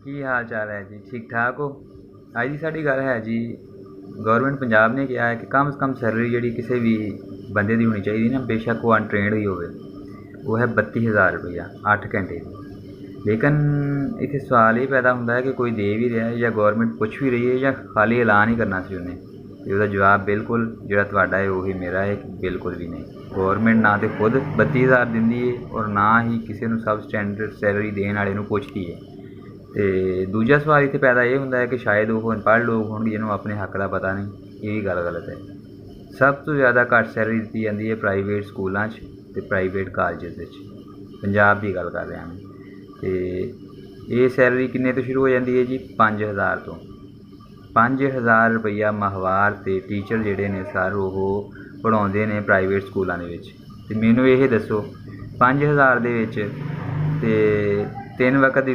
ਕੀ ਹਾਲ ਚਾਲ ਹੈ ਜੀ? ਠੀਕ ਠਾਕ ਹੋ? ਅੱਜ ਦੀ ਸਾਡੀ ਗੱਲ ਹੈ ਜੀ, ਗੌਰਮੈਂਟ ਪੰਜਾਬ ਨੇ ਕਿਹਾ ਹੈ ਕਿ ਕਮ ਸੇ ਕਮ ਸੈਲਰੀ ਜਿਹੜੀ ਕਿਸੇ ਵੀ ਬੰਦੇ ਦੀ ਹੋਣੀ ਚਾਹੀਦੀ ਨਾ, ਬੇਸ਼ੱਕ ਉਹ ਅਨਟ੍ਰੇਨਡ ਹੀ ਹੋਵੇ, ਉਹ ਹੈ 32,000 ਰੁਪਈਆ 8 ਘੰਟੇ ਦੀ। ਲੇਕਿਨ ਇੱਥੇ ਸਵਾਲ ਇਹ ਪੈਦਾ ਹੁੰਦਾ ਹੈ ਕਿ ਕੋਈ ਦੇ ਵੀ ਰਿਹਾ ਜਾਂ ਗੌਰਮੈਂਟ ਪੁੱਛ ਵੀ ਰਹੀ ਹੈ ਜਾਂ ਖਾਲੀ ਐਲਾਨ ਹੀ ਕਰਨਾ ਸੀ ਉਹਨੇ, ਅਤੇ ਉਹਦਾ ਜਵਾਬ ਬਿਲਕੁਲ ਜਿਹੜਾ ਤੁਹਾਡਾ ਹੈ ਉਹੀ ਮੇਰਾ ਹੈ ਕਿ ਬਿਲਕੁਲ ਵੀ ਨਹੀਂ। ਗੌਰਮੈਂਟ ਨਾ ਤਾਂ ਖੁਦ 32,000 ਦਿੰਦੀ ਹੈ ਔਰ ਨਾ ਹੀ ਕਿਸੇ ਨੂੰ ਸਬ ਸਟੈਂਡਰਡ ਸੈਲਰੀ ਦੇਣ ਵਾਲੇ ਨੂੰ ਪੁੱਛਦੀ ਹੈ। ਅਤੇ ਦੂਜਾ ਸਵਾਲ ਇੱਥੇ ਪੈਦਾ ਇਹ ਹੁੰਦਾ ਹੈ ਕਿ ਸ਼ਾਇਦ ਉਹ ਅਨਪੜ੍ਹ ਲੋਕ ਹੋਣਗੇ ਜਿਹਨੂੰ ਆਪਣੇ ਹੱਕ ਦਾ ਪਤਾ ਨਹੀਂ। ਇਹ ਵੀ ਗੱਲ ਗਲਤ ਹੈ। ਸਭ ਤੋਂ ਜ਼ਿਆਦਾ ਘੱਟ ਸੈਲਰੀ ਦਿੱਤੀ ਜਾਂਦੀ ਹੈ ਪ੍ਰਾਈਵੇਟ ਸਕੂਲਾਂ 'ਚ ਅਤੇ ਪ੍ਰਾਈਵੇਟ ਕਾਲਜਿਸ ਵਿੱਚ। ਪੰਜਾਬ ਦੀ ਗੱਲ ਕਰ ਰਿਹਾ ਮੈਂ। ਅਤੇ ਇਹ ਸੈਲਰੀ ਕਿੰਨੇ ਤੋਂ ਸ਼ੁਰੂ ਹੋ ਜਾਂਦੀ ਹੈ ਜੀ? 5,000 ਤੋਂ। 5,000 ਰੁਪਈਆ ਮਾਹਵਾਰ 'ਤੇ ਟੀਚਰ ਜਿਹੜੇ ਨੇ ਸਰ ਉਹ ਪੜ੍ਹਾਉਂਦੇ ਨੇ ਪ੍ਰਾਈਵੇਟ ਸਕੂਲਾਂ ਦੇ ਵਿੱਚ। ਅਤੇ ਮੈਨੂੰ ਇਹ ਦੱਸੋ 5,000 ਦੇ ਵਿੱਚ ਅਤੇ 3 ਵਕਤ ਦੀ